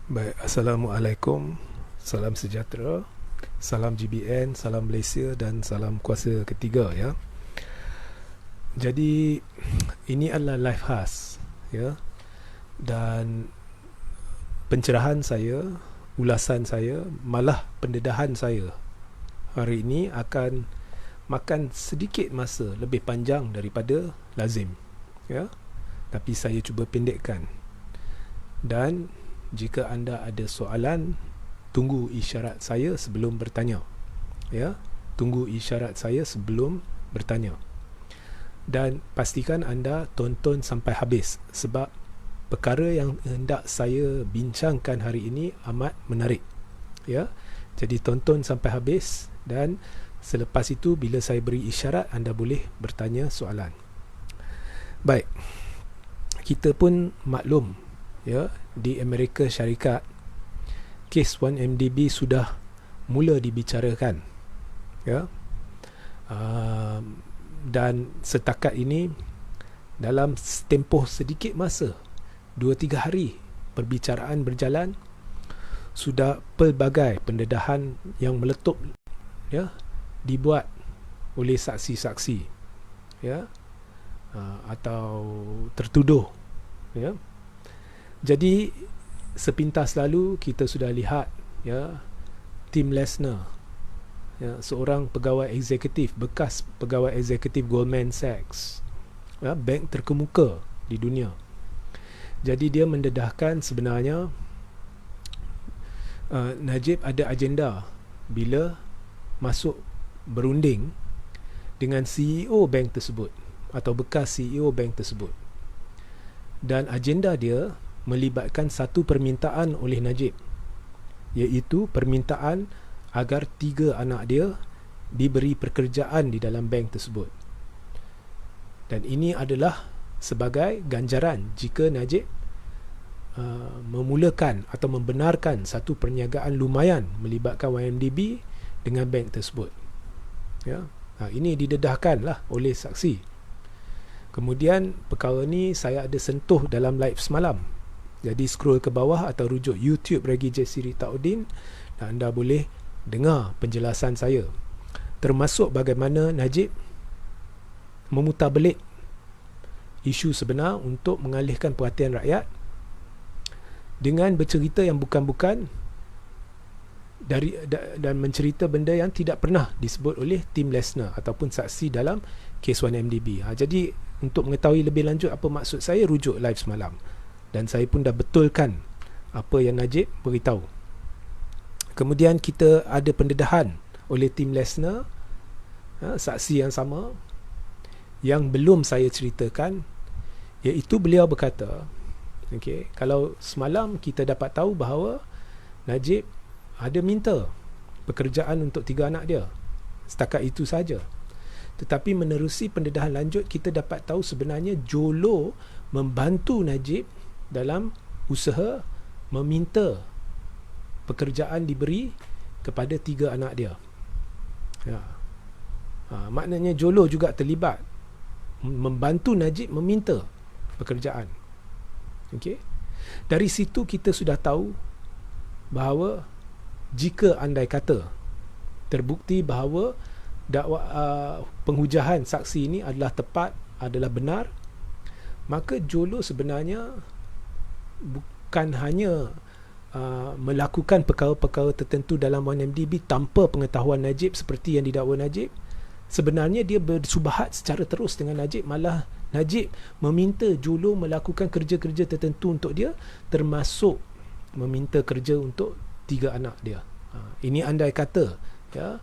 Baik, Assalamualaikum, salam sejahtera, salam GBN, salam Malaysia dan salam kuasa ketiga ya. Jadi ini adalah live khas ya, dan pencerahan saya, ulasan saya, malah pendedahan saya hari ini akan makan sedikit masa lebih panjang daripada lazim ya. Tapi saya cuba pendekkan. Dan jika anda ada soalan, tunggu isyarat saya sebelum bertanya ya. Tunggu isyarat saya sebelum bertanya. Dan pastikan anda tonton sampai habis, sebab perkara yang hendak saya bincangkan hari ini amat menarik ya. Jadi tonton sampai habis, dan selepas itu bila saya beri isyarat anda boleh bertanya soalan. Baik, kita pun maklum ya, di Amerika Syarikat kes 1MDB sudah mula dibicarakan ya. Dan setakat ini dalam tempoh sedikit masa 2-3 hari perbicaraan berjalan, sudah pelbagai pendedahan yang meletup ya dibuat oleh saksi-saksi ya, atau tertuduh ya. Jadi sepintas lalu kita sudah lihat ya, Tim Lesner ya, seorang pegawai eksekutif, bekas pegawai eksekutif Goldman Sachs ya, bank terkemuka di dunia. Jadi dia mendedahkan sebenarnya Najib ada agenda bila masuk berunding dengan CEO bank tersebut atau bekas CEO bank tersebut, dan agenda dia melibatkan satu permintaan oleh Najib, iaitu permintaan agar 3 anak dia diberi pekerjaan di dalam bank tersebut. Dan ini adalah sebagai ganjaran jika Najib memulakan atau membenarkan satu perniagaan lumayan melibatkan YMDB dengan bank tersebut ya. Ini didedahkanlah oleh saksi. Kemudian perkara ni saya ada sentuh dalam live semalam. Jadi scroll ke bawah atau rujuk YouTube Regi Jasiri Taudin, dan anda boleh dengar penjelasan saya, termasuk bagaimana Najib memutarbelit isu sebenar untuk mengalihkan perhatian rakyat dengan bercerita yang bukan-bukan dan mencerita benda yang tidak pernah disebut oleh Tim Lesner ataupun saksi dalam kes 1MDB. Jadi untuk mengetahui lebih lanjut apa maksud saya, rujuk live semalam. Dan saya pun dah betulkan apa yang Najib beritahu. Kemudian kita ada pendedahan oleh Tim Lesner, saksi yang sama yang belum saya ceritakan, iaitu beliau berkata, okay, kalau semalam kita dapat tahu bahawa Najib ada minta pekerjaan untuk 3 anak dia, setakat itu saja. Tetapi menerusi pendedahan lanjut, kita dapat tahu sebenarnya Jolo membantu Najib dalam usaha meminta pekerjaan diberi kepada 3 anak dia ya. Maknanya Jolo juga terlibat membantu Najib meminta pekerjaan. Okay? Dari situ kita sudah tahu bahawa jika andai kata terbukti bahawa dakwa penghujahan saksi ini adalah tepat, adalah benar, maka Jolo sebenarnya bukan hanya melakukan perkara-perkara tertentu dalam 1MDB tanpa pengetahuan Najib seperti yang didakwa Najib. Sebenarnya dia bersubahat secara terus dengan Najib, malah Najib meminta Jolo melakukan kerja-kerja tertentu untuk dia, termasuk meminta kerja untuk 3 anak dia. Ini andai kata ya,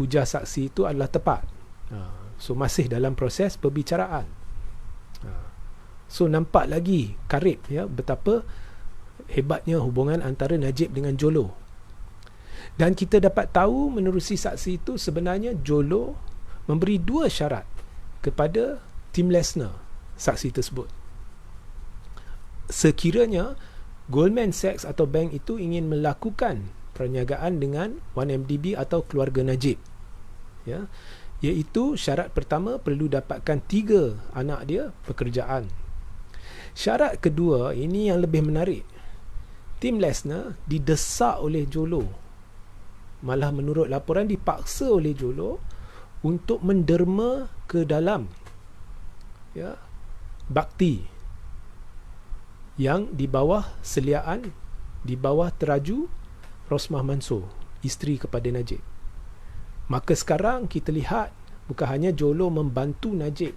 hujah saksi itu adalah tepat. So masih dalam proses perbicaraan. So nampak lagi karib ya, betapa hebatnya hubungan antara Najib dengan Jolo. Dan kita dapat tahu menerusi saksi itu, sebenarnya Jolo memberi 2 syarat kepada Tim Lesner, saksi tersebut. Sekiranya Goldman Sachs atau bank itu ingin melakukan perniagaan dengan 1MDB atau keluarga Najib ya, iaitu syarat pertama, perlu dapatkan 3 anak dia pekerjaan. Syarat kedua, ini yang lebih menarik, Tim Lesnar didesak oleh Jolo, malah menurut laporan dipaksa oleh Jolo untuk menderma ke dalam bakti yang di bawah seliaan, di bawah teraju Rosmah Mansur, isteri kepada Najib. Maka sekarang kita lihat bukan hanya Jolo membantu Najib,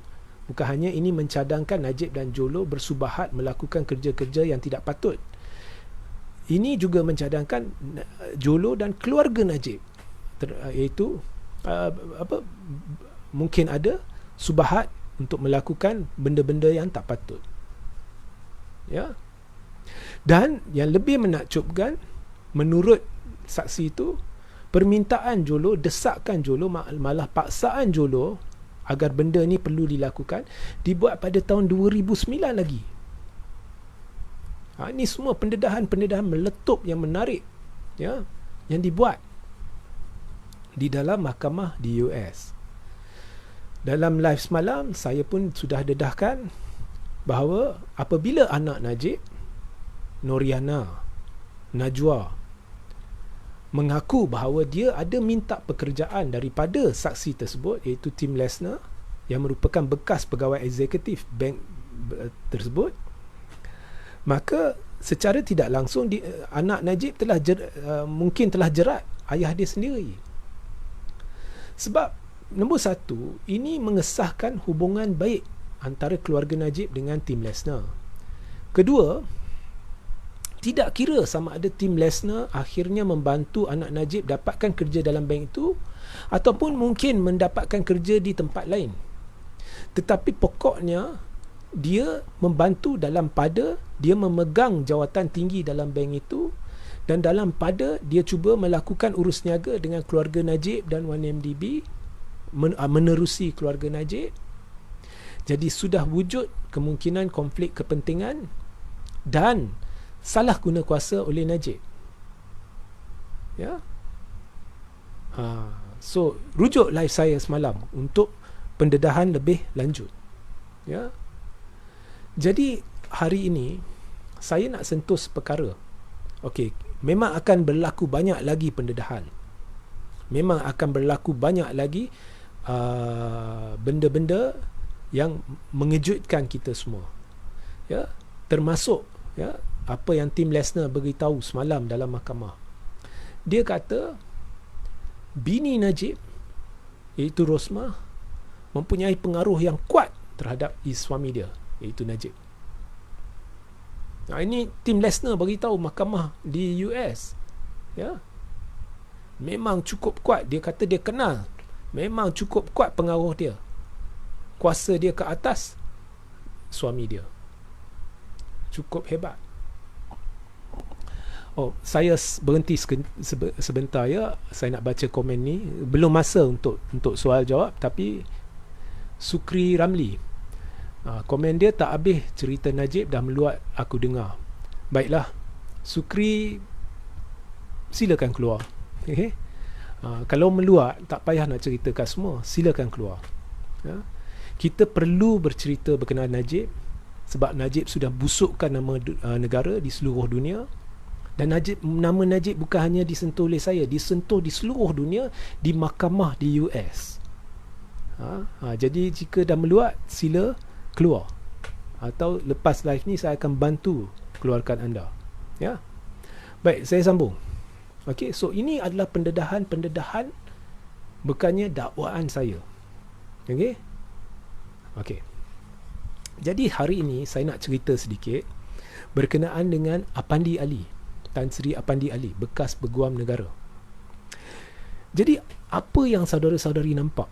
bukan hanya ini mencadangkan Najib dan Jolo bersubahat melakukan kerja-kerja yang tidak patut, ini juga mencadangkan Jolo dan keluarga Najib, iaitu mungkin ada subahat untuk melakukan benda-benda yang tak patut. Dan yang lebih menakjubkan, menurut saksi itu, permintaan Jolo, desakan Jolo, malah paksaan Jolo agar benda ni perlu dilakukan, dibuat pada tahun 2009 lagi. Ini semua pendedahan meletup yang menarik yang dibuat di dalam mahkamah di US. Dalam live semalam, saya pun sudah dedahkan bahawa apabila anak Najib, Noriana, Najwa, mengaku bahawa dia ada minta pekerjaan daripada saksi tersebut, iaitu Tim Lesnar, yang merupakan bekas pegawai eksekutif bank tersebut, maka secara tidak langsung anak Najib mungkin telah jerat ayah dia sendiri. Sebab nombor satu, ini mengesahkan hubungan baik antara keluarga Najib dengan Tim Lesnar. Kedua, tidak kira sama ada Tim Lesnar akhirnya membantu anak Najib dapatkan kerja dalam bank itu ataupun mungkin mendapatkan kerja di tempat lain, tetapi pokoknya dia membantu dalam pada dia memegang jawatan tinggi dalam bank itu, dan dalam pada dia cuba melakukan urus niaga dengan keluarga Najib dan 1MDB, menerusi keluarga Najib. Jadi sudah wujud kemungkinan konflik kepentingan dan salah guna kuasa oleh Najib. So rujuk live saya semalam untuk pendedahan lebih lanjut. Jadi hari ini saya nak sentuh perkara. Okey, memang akan berlaku banyak lagi pendedahan. Memang akan berlaku banyak lagi benda-benda yang mengejutkan kita semua. Termasuk apa yang Tim Lesnar beritahu semalam dalam mahkamah. Dia kata bini Najib, iaitu Rosmah, mempunyai pengaruh yang kuat terhadap suami dia, iaitu Najib. Ini Tim Lesnar beritahu mahkamah di US. Memang cukup kuat. Dia kata dia kenal, memang cukup kuat pengaruh dia, kuasa dia ke atas suami dia. Cukup hebat. Saya berhenti sebentar saya nak baca komen ni. Belum masa untuk soal jawab, tapi Sukri Ramli, komen dia tak habis cerita Najib dah meluat aku dengar. Baiklah Sukri, silakan keluar. Kalau meluat tak payah nak ceritakan semua, silakan keluar. Kita perlu bercerita berkenaan Najib, sebab Najib sudah busukkan nama negara di seluruh dunia. Dan nama Najib bukan hanya disentuh oleh saya, disentuh di seluruh dunia, di mahkamah di US. Jadi jika dah meluat, sila keluar. Atau lepas live ni saya akan bantu keluarkan anda. Baik, saya sambung. Okey, so ini adalah pendedahan bukannya dakwaan saya. Okey. Jadi hari ini saya nak cerita sedikit berkenaan dengan Apandi Ali, Tan Sri Apandi Ali, bekas Peguam Negara. Jadi apa yang saudara-saudari nampak?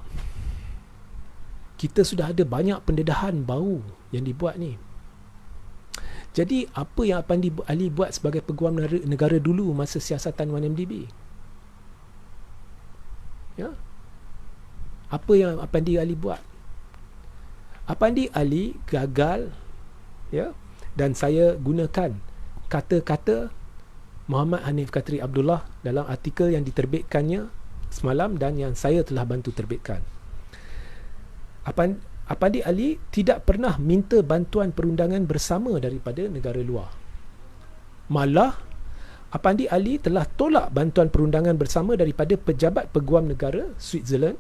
Kita sudah ada banyak pendedahan baru yang dibuat ni. Jadi apa yang Apandi Ali buat sebagai Peguam Negara dulu masa siasatan 1MDB? Apa yang Apandi Ali buat? Apandi Ali gagal, dan saya gunakan kata-kata Muhammad Hanif Katri Abdullah dalam artikel yang diterbitkannya semalam dan yang saya telah bantu terbitkan. Apandi Ali tidak pernah minta bantuan perundangan bersama daripada negara luar. Malah Apandi Ali telah tolak bantuan perundangan bersama daripada Pejabat Peguam Negara Switzerland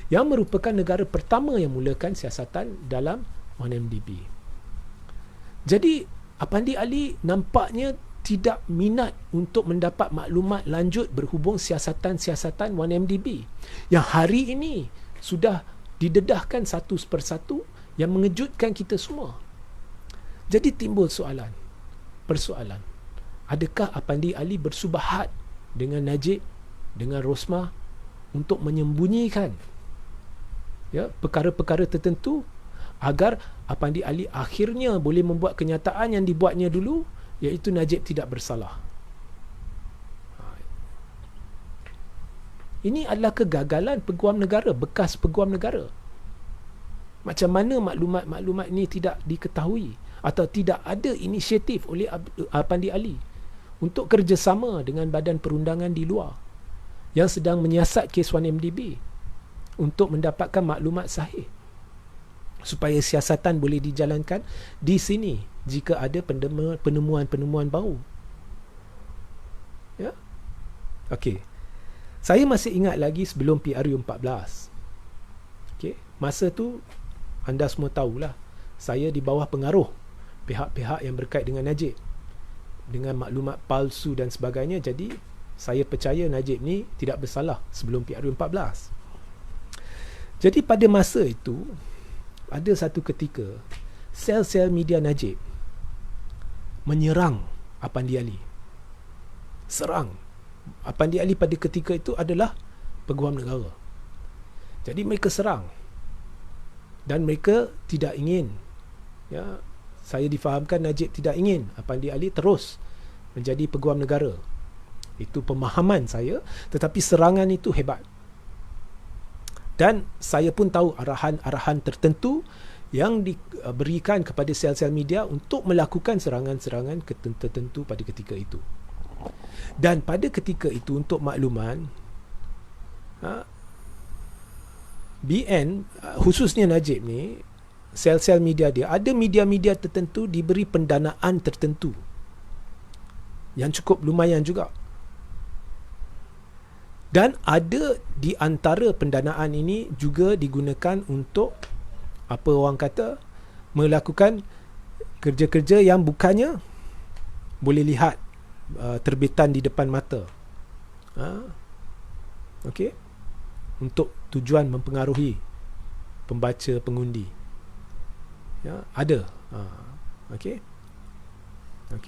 yang merupakan negara pertama yang mulakan siasatan dalam 1MDB. Jadi Apandi Ali nampaknya tidak minat untuk mendapat maklumat lanjut berhubung siasatan-siasatan 1MDB yang hari ini sudah didedahkan satu persatu yang mengejutkan kita semua. Jadi timbul persoalan. Adakah Apandi Ali bersubahat dengan Najib, dengan Rosmah untuk menyembunyikan perkara-perkara tertentu agar Apandi Ali akhirnya boleh membuat kenyataan yang dibuatnya dulu, iaitu Najib tidak bersalah. Ini adalah kegagalan peguam negara, bekas peguam negara. Macam mana maklumat-maklumat ini tidak diketahui atau tidak ada inisiatif oleh Apandi Ali untuk kerjasama dengan badan perundangan di luar yang sedang menyiasat kes 1MDB untuk mendapatkan maklumat sahih supaya siasatan boleh dijalankan di sini jika ada penemuan-penemuan baru. Ya. Okey. Saya masih ingat lagi sebelum PRU 14. Okey, masa tu anda semua tahulah, saya di bawah pengaruh pihak-pihak yang berkait dengan Najib dengan maklumat palsu dan sebagainya. Jadi saya percaya Najib ni tidak bersalah sebelum PRU 14. Jadi pada masa itu ada satu ketika sel-sel media Najib menyerang Apandi Ali. Serang Apandi Ali pada ketika itu adalah peguam negara. Jadi mereka serang dan mereka tidak ingin, saya difahamkan Najib tidak ingin Apandi Ali terus menjadi peguam negara. Itu pemahaman saya, tetapi serangan itu hebat. Dan saya pun tahu arahan-arahan tertentu yang diberikan kepada sel-sel media untuk melakukan serangan-serangan tertentu pada ketika itu. Dan pada ketika itu, untuk makluman, BN, khususnya Najib ni, sel-sel media dia, ada media-media tertentu diberi pendanaan tertentu yang cukup lumayan juga. Dan ada di antara pendanaan ini juga digunakan untuk apa orang kata, melakukan kerja-kerja yang bukannya boleh lihat terbitan di depan mata. Okey, untuk tujuan mempengaruhi pembaca, pengundi. Ada. Okey,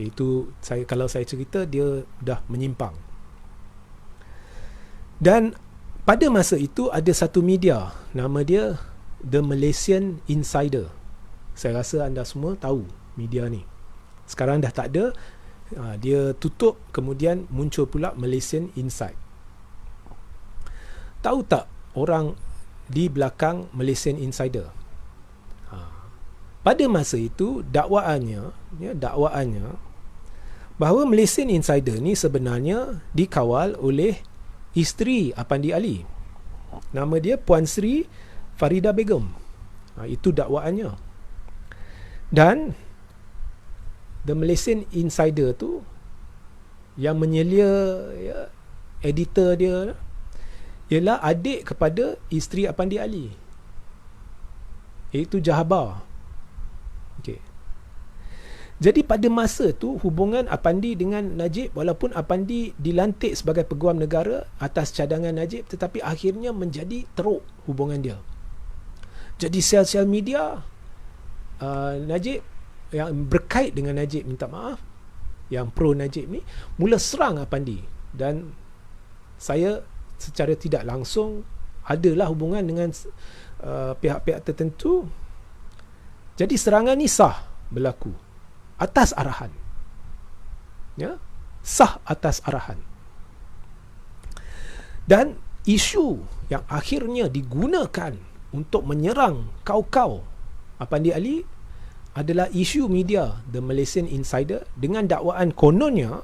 itu kalau saya cerita dia dah menyimpang. Dan pada masa itu ada satu media, nama dia The Malaysian Insider. Saya rasa anda semua tahu media ni. Sekarang dah tak ada. Dia tutup, kemudian muncul pula Malaysian Insight. Tahu tak orang di belakang Malaysian Insider? Pada masa itu dakwaannya bahawa Malaysian Insider ni sebenarnya dikawal oleh isteri Apandi Ali. Nama dia Puan Sri Farida Begum. Itu dakwaannya. Dan The Malaysian Insider tu yang menyelia editor dia ialah adik kepada isteri Apandi Ali, iaitu Jahabar. Okay. Jadi pada masa tu hubungan Apandi dengan Najib, walaupun Apandi dilantik sebagai peguam negara atas cadangan Najib, tetapi akhirnya menjadi teruk hubungan dia. Jadi sel-sel media Najib yang berkait dengan Najib, minta maaf, yang pro Najib ni mula serang Apandi. Dan saya secara tidak langsung adalah hubungan dengan pihak-pihak tertentu. Jadi serangan ni sah berlaku atas arahan, sah atas arahan. Dan isu yang akhirnya digunakan untuk menyerang kau-kau Apandi Ali adalah isu media The Malaysian Insider dengan dakwaan kononnya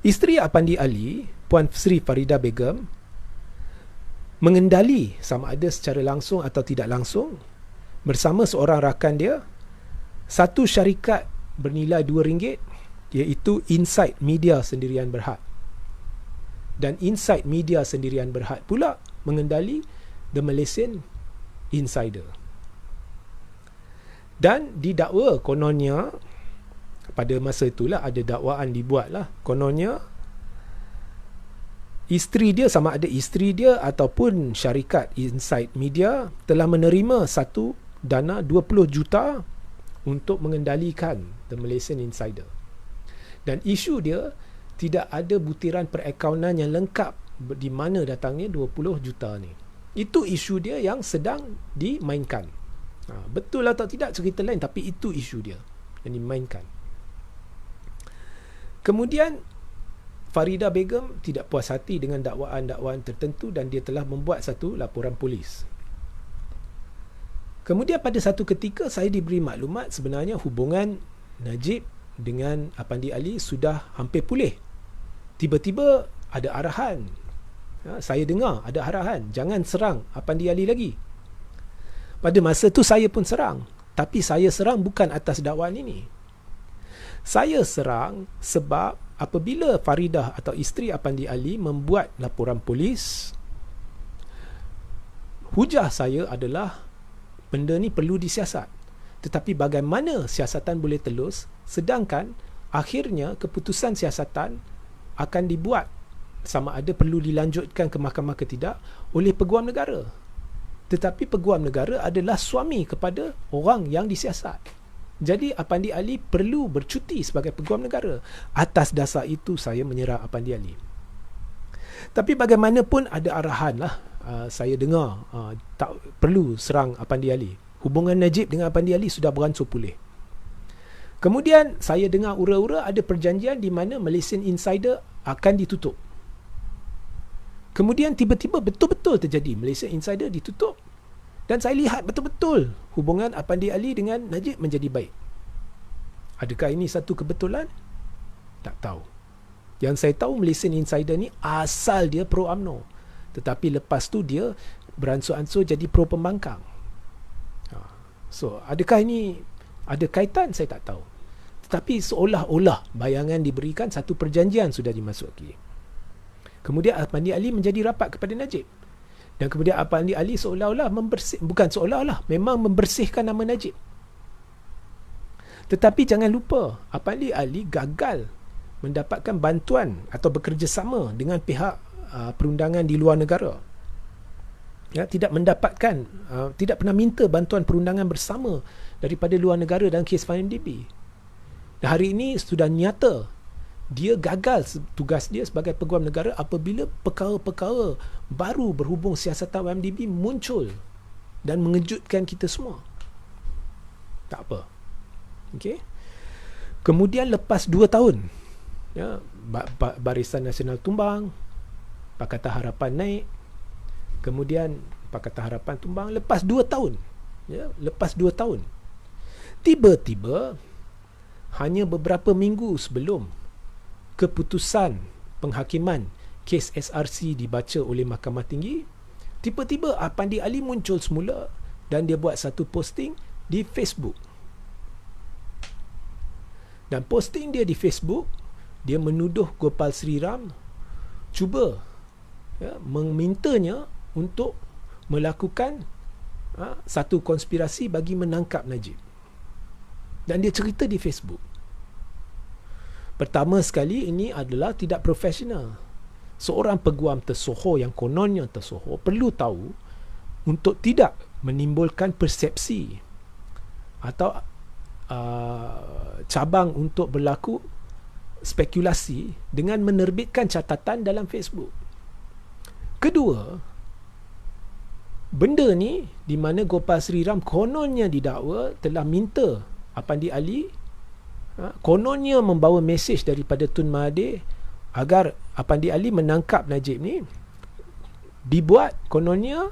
isteri Apandi Ali, Puan Sri Farida Begum, mengendali sama ada secara langsung atau tidak langsung bersama seorang rakan dia satu syarikat bernilai RM2 iaitu Inside Media Sendirian Berhad. Dan Inside Media Sendirian Berhad pula mengendali The Malaysian Insider. Dan didakwa kononnya, pada masa itulah ada dakwaan dibuatlah, kononnya isteri dia, sama ada isteri dia ataupun syarikat Inside Media, telah menerima satu dana 20 juta untuk mengendalikan The Malaysian Insider. Dan isu dia, tidak ada butiran perakaunan yang lengkap di mana datangnya 20 juta ni. Itu isu dia yang sedang dimainkan. Betul atau tidak cerita lain, tapi itu isu dia yang dimainkan. Kemudian Farida Begum tidak puas hati dengan dakwaan-dakwaan tertentu dan dia telah membuat satu laporan polis. Kemudian pada satu ketika saya diberi maklumat sebenarnya hubungan Najib dengan Apandi Ali sudah hampir pulih. Tiba-tiba ada arahan. Saya dengar ada arahan, jangan serang Apandi Ali lagi. Pada masa tu saya pun serang, tapi saya serang bukan atas dakwaan ini. Saya serang sebab apabila Faridah atau isteri Apandi Ali membuat laporan polis, hujah saya adalah benda ni perlu disiasat. Tetapi bagaimana siasatan boleh telus sedangkan akhirnya keputusan siasatan akan dibuat sama ada perlu dilanjutkan ke mahkamah ke tidak oleh Peguam Negara. Tetapi Peguam Negara adalah suami kepada orang yang disiasat. Jadi Apandi Ali perlu bercuti sebagai Peguam Negara. Atas dasar itu saya menyerang Apandi Ali. Tapi bagaimanapun ada arahan lah. Saya dengar tak perlu serang Apandi Ali. Hubungan Najib dengan Apandi Ali sudah beransur pulih. Kemudian saya dengar ura-ura ada perjanjian di mana Malaysian Insider akan ditutup. Kemudian tiba-tiba betul-betul terjadi Malaysia Insider ditutup dan saya lihat betul-betul hubungan Apandi Ali dengan Najib menjadi baik. Adakah ini satu kebetulan? Tak tahu. Yang saya tahu Malaysian Insider ni asal dia pro UMNO, tetapi lepas tu dia beransur-ansur jadi pro pembangkang. So adakah ini ada kaitan? Saya tak tahu. Tetapi seolah-olah bayangan diberikan satu perjanjian sudah dimasuki. Kemudian Apandi Ali menjadi rapat kepada Najib. Dan kemudian Apandi Ali seolah-olah bukan seolah-olah, memang membersihkan nama Najib. Tetapi jangan lupa, Apandi Ali gagal mendapatkan bantuan atau bekerjasama dengan pihak perundangan di luar negara. Ya, tidak mendapatkan, tidak pernah minta bantuan perundangan bersama daripada luar negara dalam kes FAMDB. Dan hari ini sudah nyata dia gagal tugas dia sebagai Peguam Negara apabila perkara-perkara baru berhubung siasatan FAMDB muncul dan mengejutkan kita semua. Tak apa. Okey. Kemudian lepas 2 tahun, ya, Barisan Nasional tumbang, Pakatan Harapan naik, kemudian Pakatan Harapan tumbang lepas 2 tahun. Ya, lepas 2 tahun. Tiba-tiba hanya beberapa minggu sebelum keputusan penghakiman kes SRC dibaca oleh Mahkamah Tinggi, tiba-tiba Apandi Ali muncul semula dan dia buat satu posting di Facebook. Dan posting dia di Facebook, dia menuduh Gopal Sri Ram cuba, ya, memintanya untuk melakukan satu konspirasi bagi menangkap Najib. Dan dia cerita di Facebook. Pertama sekali, ini adalah tidak profesional. Seorang peguam tersohor yang kononnya tersohor perlu tahu untuk tidak menimbulkan persepsi atau cabang untuk berlaku spekulasi dengan menerbitkan catatan dalam Facebook. Kedua, benda ni di mana Gopal Sri Ram kononnya didakwa telah minta Apandi Ali kononnya membawa mesej daripada Tun Mahathir agar Apandi Ali menangkap Najib ni, dibuat kononnya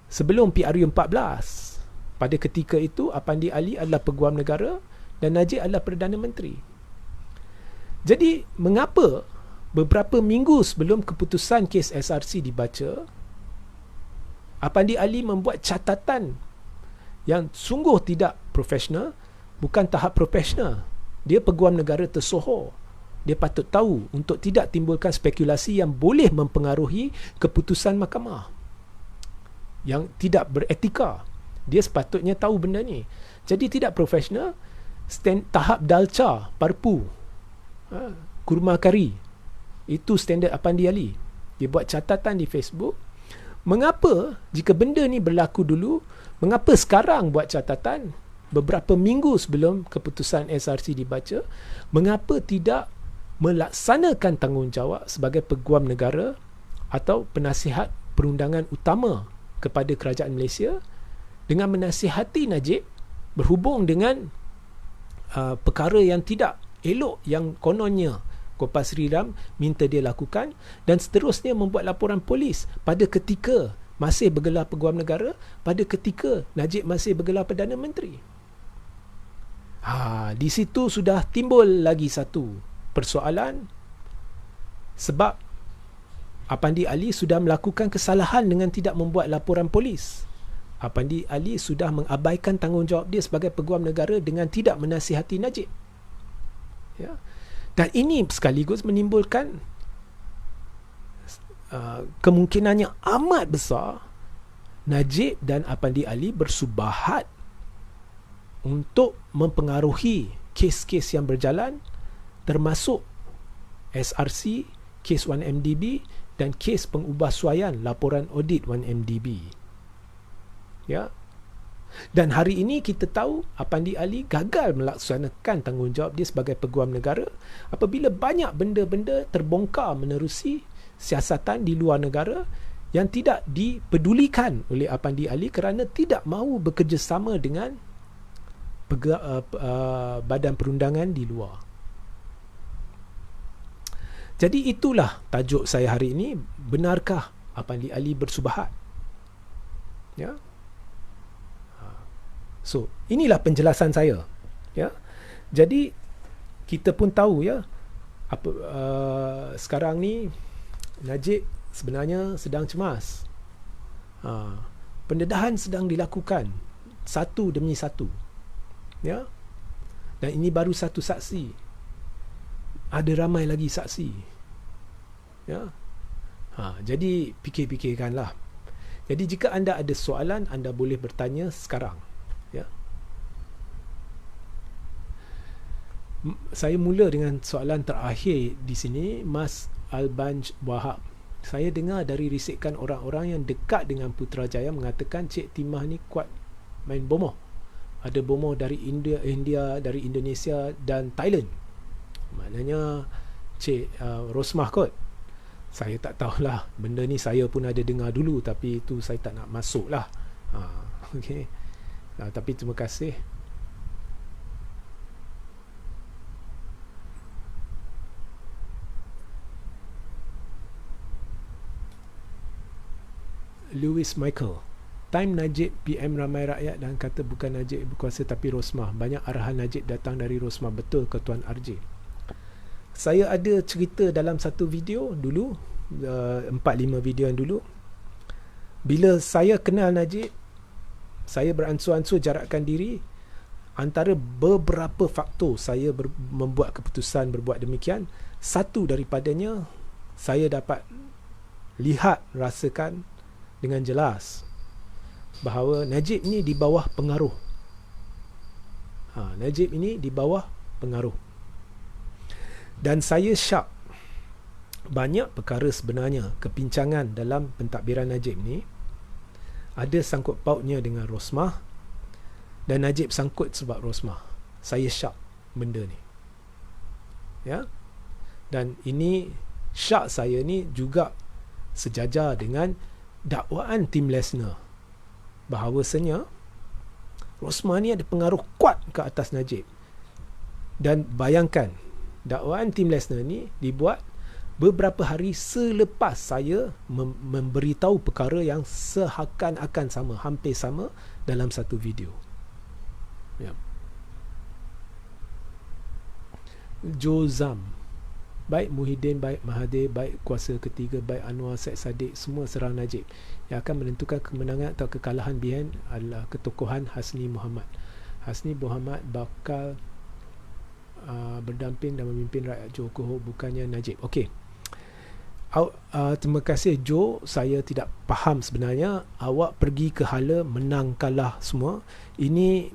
sebelum PRU 14. Pada ketika itu Apandi Ali adalah Peguam Negara dan Najib adalah Perdana Menteri. Jadi mengapa beberapa minggu sebelum keputusan kes SRC dibaca, Apandi Ali membuat catatan yang sungguh tidak profesional, bukan tahap profesional, Dia peguam negara tersohor. Dia patut tahu untuk tidak timbulkan spekulasi yang boleh mempengaruhi keputusan mahkamah yang tidak beretika. Dia sepatutnya tahu benda ni. Jadi tidak profesional, tahap dalca, parpu, kurma kari. Itu standard Apandi Ali. Dia buat catatan di Facebook. Mengapa jika benda ni berlaku dulu, mengapa sekarang buat catatan beberapa minggu sebelum keputusan SRC dibaca, mengapa tidak melaksanakan tanggungjawab sebagai peguam negara atau penasihat perundangan utama kepada kerajaan Malaysia dengan menasihati Najib berhubung dengan perkara yang tidak elok yang kononnya Kopas Sriram minta dia lakukan, dan seterusnya membuat laporan polis pada ketika masih bergelar peguam negara, pada ketika Najib masih bergelar Perdana Menteri. Di situ sudah timbul lagi satu persoalan, sebab Apandi Ali sudah melakukan kesalahan dengan tidak membuat laporan polis. Apandi Ali sudah mengabaikan tanggungjawab dia sebagai peguam negara dengan tidak menasihati Najib. Ya. Dan ini sekaligus menimbulkan kemungkinan yang amat besar Najib dan Apandi Ali bersubahat untuk mempengaruhi kes-kes yang berjalan, termasuk SRC, kes 1MDB dan kes pengubahsuaian laporan audit 1MDB. Ya. Dan hari ini kita tahu Apandi Ali gagal melaksanakan tanggungjawab dia sebagai peguam negara apabila banyak benda-benda terbongkar menerusi siasatan di luar negara yang tidak dipedulikan oleh Apandi Ali kerana tidak mahu bekerjasama dengan badan perundangan di luar. Jadi itulah tajuk saya hari ini. Benarkah Apandi Ali bersubahat? Ya. So, inilah penjelasan saya. Ya. Jadi kita pun tahu ya, sekarang ni Najib sebenarnya sedang cemas. Pendedahan sedang dilakukan satu demi satu. Ya. Dan ini baru satu saksi. Ada ramai lagi saksi. Ya. Jadi fikir-fikirkanlah. Jadi jika anda ada soalan, anda boleh bertanya sekarang. Ya. Saya mula dengan soalan terakhir di sini, Mas Albanj Wahab. Saya dengar dari risikan orang-orang yang dekat dengan Putrajaya mengatakan Cik Timah ni kuat main bomoh. Ada bomoh dari India, dari Indonesia dan Thailand. Maknanya Cik Rosmah kot. Saya tak tahulah. Benda ni saya pun ada dengar dulu, tapi itu saya tak nak masuk lah. Okay. Tapi terima kasih. Lewis Michael. Time Najib PM ramai rakyat dan kata bukan Najib berkuasa tapi Rosmah. Banyak arahan Najib datang dari Rosmah. Betul ke Tuan RJ? Saya ada cerita dalam satu video dulu, 4-5 video yang dulu. Bila saya kenal Najib, saya beransur-ansur jarakkan diri. Antara beberapa faktor saya membuat keputusan berbuat demikian, satu daripadanya saya dapat lihat, rasakan dengan jelas bahawa Najib ni di bawah pengaruh. Najib ini di bawah pengaruh. Dan saya syak banyak perkara sebenarnya, kepincangan dalam pentadbiran Najib ni ada sangkut pautnya dengan Rosmah, dan Najib sangkut sebab Rosmah. Saya syak benda ni. Ya. Dan ini syak saya ni juga sejajar dengan dakwaan Tim Lesner bahawasanya Rosmah ni ada pengaruh kuat ke atas Najib. Dan bayangkan, dakwaan Tim Lesner ni dibuat beberapa hari selepas saya memberitahu perkara yang seakan-akan sama, hampir sama dalam satu video. Ya. Jozam, baik Muhyiddin, baik Mahathir, baik kuasa ketiga, baik Anwar Said Sadiq, semua serang Najib. Yang akan menentukan kemenangan atau kekalahan behind adalah ketokohan Hasni Muhammad. Hasni Muhammad bakal berdamping dan memimpin rakyat Johor, bukannya Najib. Okey. Terima kasih Joe, saya tidak faham sebenarnya. Awak pergi ke hala, menang kalah semua. Ini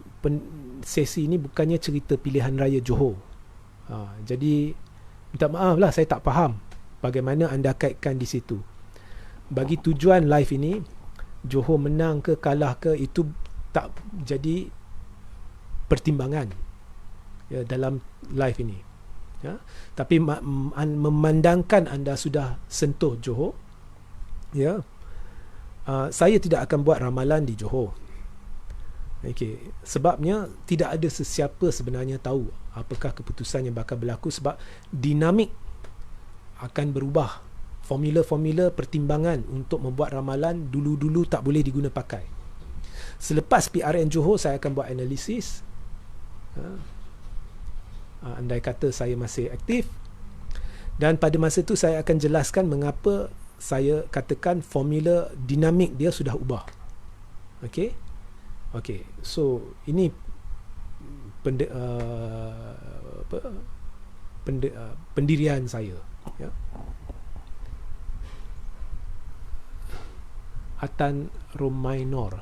sesi ini bukannya cerita pilihan raya Johor. Jadi minta maaf lah, saya tak faham bagaimana anda kaitkan di situ. Bagi tujuan live ini, Johor menang ke kalah ke, itu tak jadi pertimbangan ya, dalam live ini. Ya, tapi memandangkan anda sudah sentuh Johor, ya, saya tidak akan buat ramalan di Johor. Okey, sebabnya tidak ada sesiapa sebenarnya tahu apakah keputusan yang bakal berlaku, sebab dinamik akan berubah. Formula-formula pertimbangan untuk membuat ramalan dulu-dulu tak boleh diguna pakai. Selepas PRN Johor, saya akan buat analisis. Andai kata saya masih aktif, dan pada masa itu saya akan jelaskan mengapa saya katakan formula dinamik dia sudah ubah. Okey, so ini pendirian saya, ya. Atan Romainor,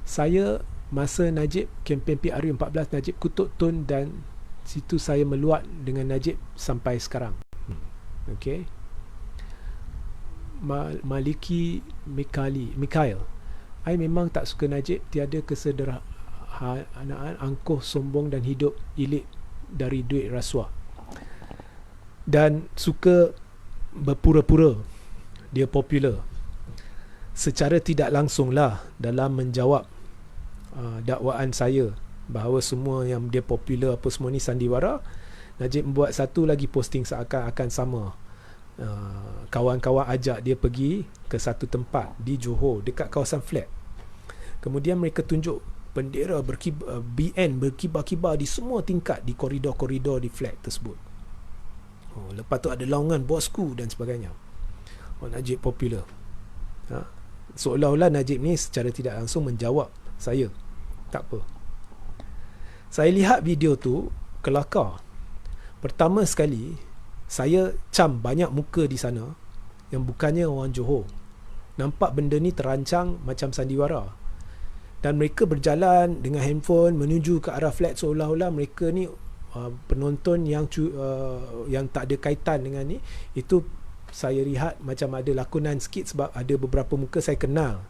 saya masa Najib kempen PRU 14, Najib kutuk Tun, dan situ saya meluat dengan Najib sampai sekarang. Okey. Maliki Mikael, I memang tak suka Najib, tiada kesederhanaan, angkuh, sombong dan hidup ilik dari duit rasuah, dan suka berpura-pura dia popular. Secara tidak langsunglah dalam menjawab dakwaan saya bahawa semua yang dia popular apa semua ni sandiwara, Najib membuat satu lagi posting seakan-akan sama. Kawan-kawan ajak dia pergi ke satu tempat di Johor dekat kawasan flat. Kemudian mereka tunjuk bendera BN berkibar-kibar di semua tingkat di koridor-koridor di flat tersebut. Lepas tu ada laungan bosku dan sebagainya. Najib popular. Seolah-olah Najib ni secara tidak langsung menjawab saya. Tak apa. Saya lihat video tu, kelakar. Pertama sekali, saya cam banyak muka di sana yang bukannya orang Johor. Nampak benda ni terancang macam sandiwara. Dan mereka berjalan dengan handphone menuju ke arah flat, seolah-olah mereka ni penonton yang tak ada kaitan dengan ni. Itu saya lihat macam ada lakonan sikit, sebab ada beberapa muka saya kenal.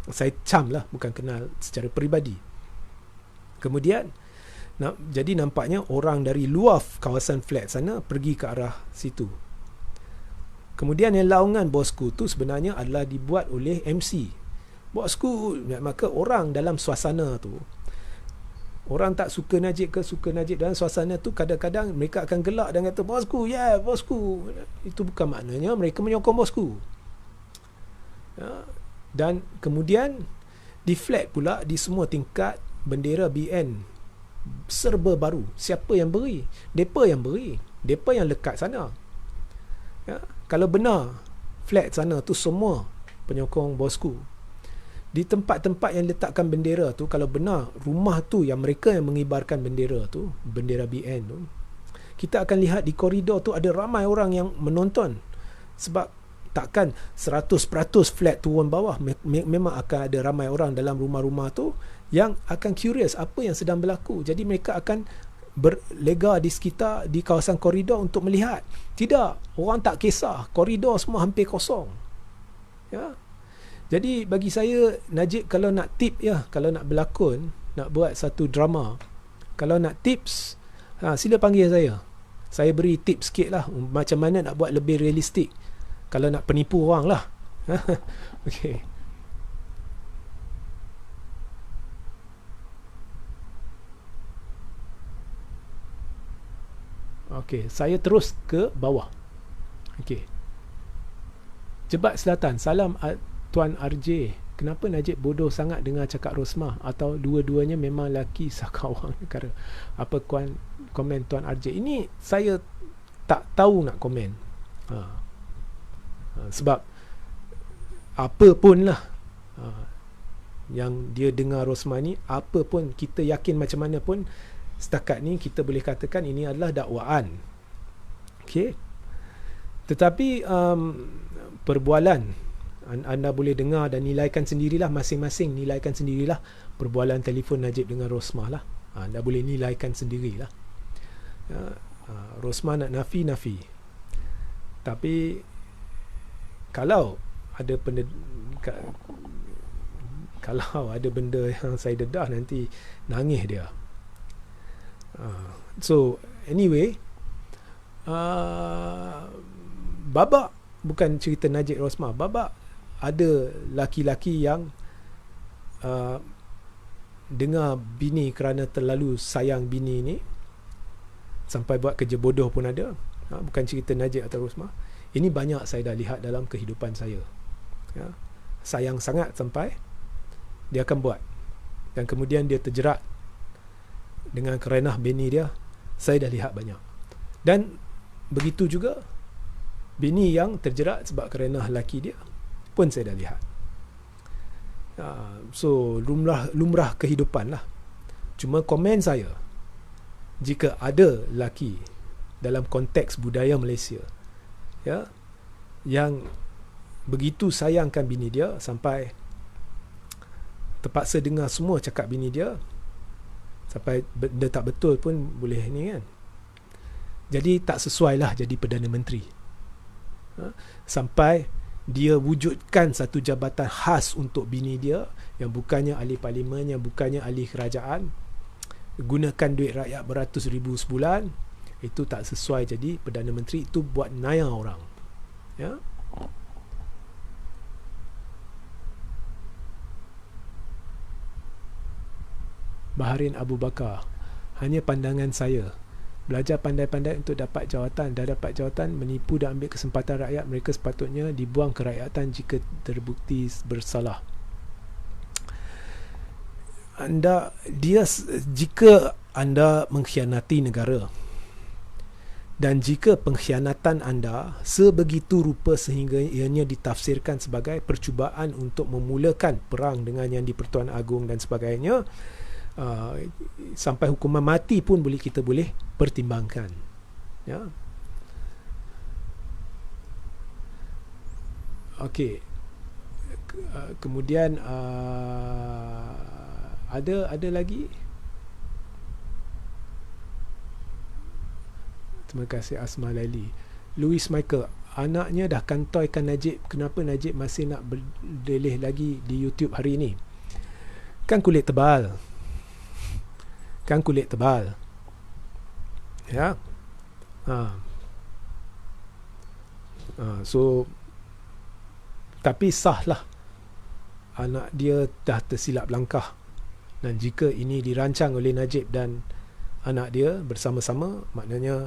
Saya cam lah, bukan kenal secara peribadi. Kemudian jadi nampaknya orang dari luar kawasan flat sana pergi ke arah situ. Kemudian yang laungan bosku tu sebenarnya adalah dibuat oleh MC. Bosku, maka orang dalam suasana tu, orang tak suka Najib ke suka Najib, dalam suasana tu kadang-kadang mereka akan gelak dan kata bosku, ya, bosku. Itu bukan maknanya mereka menyokong bosku. Dan kemudian di flat pula, di semua tingkat, bendera BN serba baru. Siapa yang beri? Depa yang beri. Depa yang lekat sana. Ya, kalau benar flat sana tu semua penyokong bosku, di tempat-tempat yang letakkan bendera tu, kalau benar rumah tu yang mereka yang mengibarkan bendera tu, bendera BN tu, kita akan lihat di koridor tu ada ramai orang yang menonton. Sebab takkan 100% flat turun bawah. Memang akan ada ramai orang dalam rumah-rumah tu yang akan curious apa yang sedang berlaku. Jadi mereka akan berlega di sekitar, di kawasan koridor untuk melihat. Tidak, orang tak kisah, koridor semua hampir kosong. Ya. Jadi bagi saya, Najib kalau nak tip, ya, kalau nak berlakon, nak buat satu drama, kalau nak tips, sila panggil saya. Saya beri tips sikit lah macam mana nak buat lebih realistik. Kalau nak penipu orang lah. Okey. Okey, saya terus ke bawah. Okey. Jebat Selatan, salam Tuan RJ. Kenapa Najib bodoh sangat dengar cakap Rosmah? Atau dua-duanya memang laki sakawang negara? Apa komen Tuan RJ? Ini saya tak tahu nak komen. Sebab apa pun lah yang dia dengar Rosmah ni, apa pun kita yakin macam mana pun, setakat ni kita boleh katakan ini adalah dakwaan. Okey. Tetapi perbualan anda boleh dengar dan nilaikan sendirilah, masing-masing nilaikan sendirilah perbualan telefon Najib dengan Rosmah lah. Anda boleh nilaikan sendirilah. Rosmah nak nafi. Tapi kalau ada benda yang saya dedah, nanti nangis dia. So anyway, babak bukan cerita Najib Rosmah. Babak ada laki-laki yang dengar bini kerana terlalu sayang bini ni sampai buat kerja bodoh pun ada. Bukan cerita Najib atau Rosmah. Ini banyak saya dah lihat dalam kehidupan saya. Sayang sangat sampai dia akan buat, dan kemudian dia terjerat dengan kerenah bini dia. Saya dah lihat banyak. Dan begitu juga bini yang terjerat sebab kerenah laki dia pun saya dah lihat. So lumrah kehidupan lah. Cuma komen saya, jika ada laki dalam konteks budaya Malaysia yang begitu sayangkan bini dia sampai terpaksa dengar semua cakap bini dia, sampai benda tak betul pun boleh ni kan. Jadi tak sesuai lah jadi Perdana Menteri. Sampai dia wujudkan satu jabatan khas untuk bini dia yang bukannya ahli parlimen, yang bukannya ahli kerajaan, gunakan duit rakyat beratus ribu sebulan. Itu tak sesuai jadi Perdana Menteri. Itu buat naya orang. Baharin Abu Bakar, hanya pandangan saya, belajar pandai-pandai untuk dapat jawatan. Dah dapat jawatan, menipu dan ambil kesempatan rakyat. Mereka sepatutnya dibuang kerakyatan jika terbukti bersalah. Jika anda mengkhianati negara, dan jika pengkhianatan anda sebegitu rupa sehingga ianya ditafsirkan sebagai percubaan untuk memulakan perang dengan Yang di-Pertuan Agong dan sebagainya, sampai hukuman mati pun kita boleh pertimbangkan. Okey. Kemudian ada lagi. Terima kasih Asma Laili. Louis Michael, anaknya dah kantoikan Najib. Kenapa Najib masih nak berdelih lagi di YouTube hari ini? Kan kulit tebal. Ya. So tapi sahlah anak dia dah tersilap langkah, dan jika ini dirancang oleh Najib dan anak dia bersama-sama, maknanya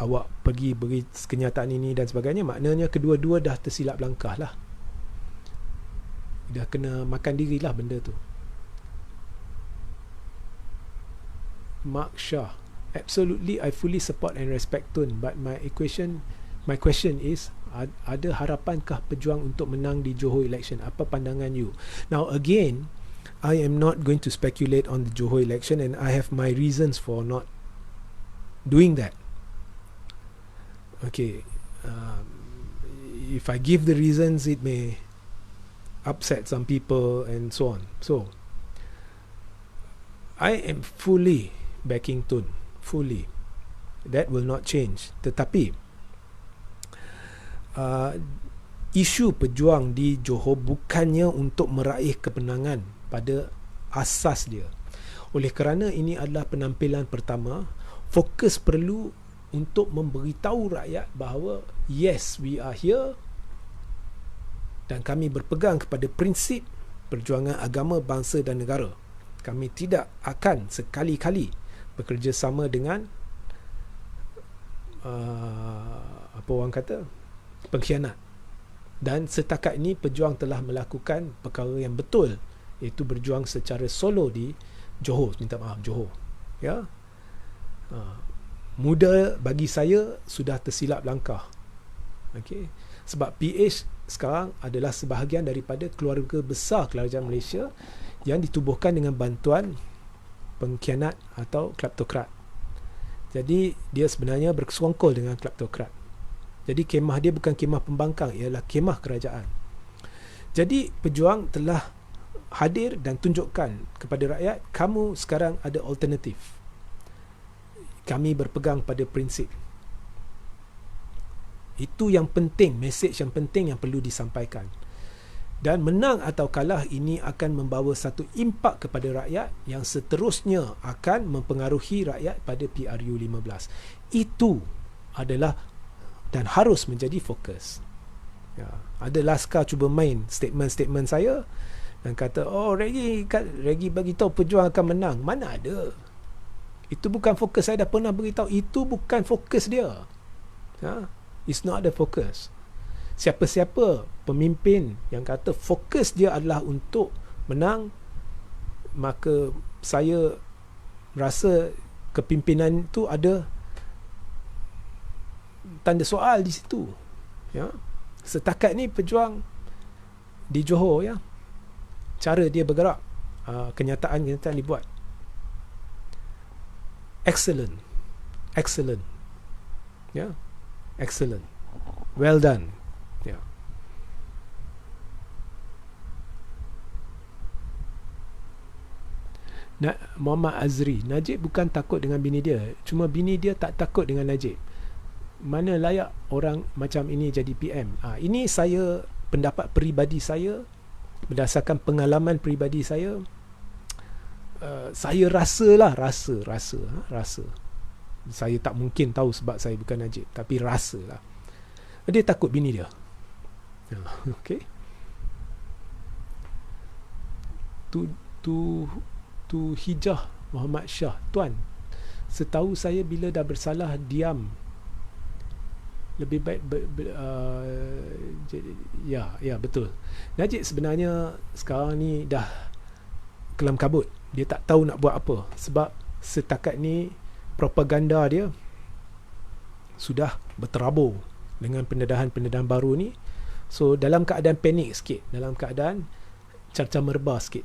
awak pergi beri kenyataan ini dan sebagainya, maknanya kedua-dua dah tersilap langkah lah. Dah kena makan dirilah benda tu. Mark Shah, absolutely I fully support and respect Tun, but my question is, ada harapankah pejuang untuk menang di Johor election? Apa pandangan you? Now again, I am not going to speculate on the Johor election, and I have my reasons for not doing that. Okay, if I give the reasons, it may upset some people and so on. So I am fully backing Tun, fully. That will not change. Tetapi isu pejuang di Johor bukannya untuk meraih kemenangan pada asas dia. Oleh kerana ini adalah penampilan pertama, fokus perlu untuk memberitahu rakyat bahawa yes, we are here, dan kami berpegang kepada prinsip perjuangan agama, bangsa dan negara. Kami tidak akan sekali-kali bekerjasama dengan apa orang kata, pengkhianat. Dan setakat ini pejuang telah melakukan perkara yang betul, iaitu berjuang secara solo di Johor, Johor. Ya. Muda bagi saya sudah tersilap langkah. Okey. Sebab PH sekarang adalah sebahagian daripada keluarga besar kerajaan Malaysia yang ditubuhkan dengan bantuan pengkhianat atau kleptokrat. Jadi dia sebenarnya bersekongkol dengan kleptokrat. Jadi kemah dia bukan kemah pembangkang, ialah kemah kerajaan. Jadi pejuang telah hadir dan tunjukkan kepada rakyat, kamu sekarang ada alternatif. Kami berpegang pada prinsip. Itu yang penting, mesej yang penting yang perlu disampaikan. Dan menang atau kalah ini akan membawa satu impak kepada rakyat yang seterusnya akan mempengaruhi rakyat pada PRU15. Itu adalah dan harus menjadi fokus. Ya, ada Laskar cuba main statement-statement saya dan kata, oh Reggie bagi tahu pejuang akan menang. Mana ada? Itu bukan fokus, saya dah pernah beritahu. Itu bukan fokus dia. Ya, it's not the focus. Siapa-siapa pemimpin yang kata fokus dia adalah untuk menang, maka saya rasa kepimpinan itu ada tanda soal di situ. Ya. Setakat ni pejuang di Johor, ya, cara dia bergerak, kenyataan dibuat excellent, ya, excellent, well done. Ya. Muhammad Azri, Najib bukan takut dengan bini dia, cuma bini dia tak takut dengan Najib. Mana layak orang macam ini jadi PM? Ini saya, pendapat peribadi saya, berdasarkan pengalaman peribadi saya. Saya rasa. Saya tak mungkin tahu sebab saya bukan Najib, tapi rasalah dia takut bini dia. Okay. Tu Hijah Muhammad Shah, tuan, setahu saya bila dah bersalah diam. Lebih baik ya betul. Najib sebenarnya sekarang ni dah kelam kabut. Dia tak tahu nak buat apa, sebab setakat ni propaganda dia sudah berterabur dengan pendedahan-pendedahan baru ni. So dalam keadaan panik sikit, dalam keadaan carca merba sikit.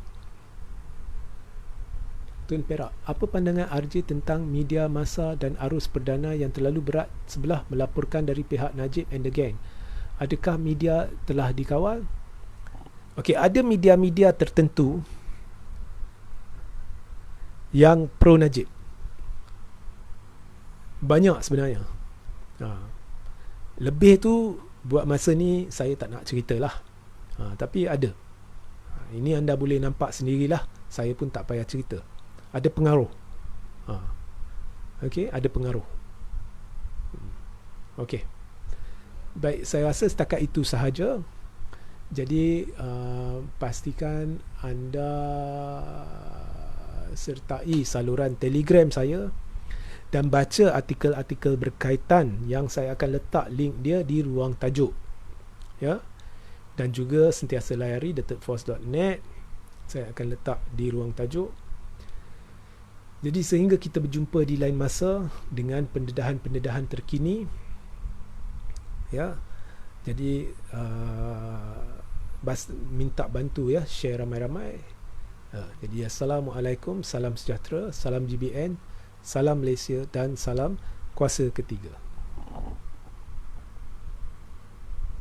Tun Perak, apa pandangan RJ tentang media massa dan arus perdana yang terlalu berat sebelah melaporkan dari pihak Najib and the gang? Adakah media telah dikawal? Okey, ada media-media tertentu yang pro Najib. Banyak sebenarnya. Lebih tu buat masa ni saya tak nak ceritalah. Tapi ada. Ini anda boleh nampak sendirilah. Saya pun tak payah cerita. Ada pengaruh. Okey, ada pengaruh. Okey. Baik, saya rasa setakat itu sahaja. Jadi pastikan anda sertai saluran Telegram saya dan baca artikel-artikel berkaitan yang saya akan letak link dia di ruang tajuk, ya. Dan juga sentiasa layari thethirdforce.net, saya akan letak di ruang tajuk. Jadi sehingga kita berjumpa di lain masa dengan pendedahan-pendedahan terkini, ya. Jadi minta bantu, ya, share ramai-ramai. Jadi assalamualaikum, salam sejahtera, salam GBN, salam Malaysia dan salam kuasa ketiga.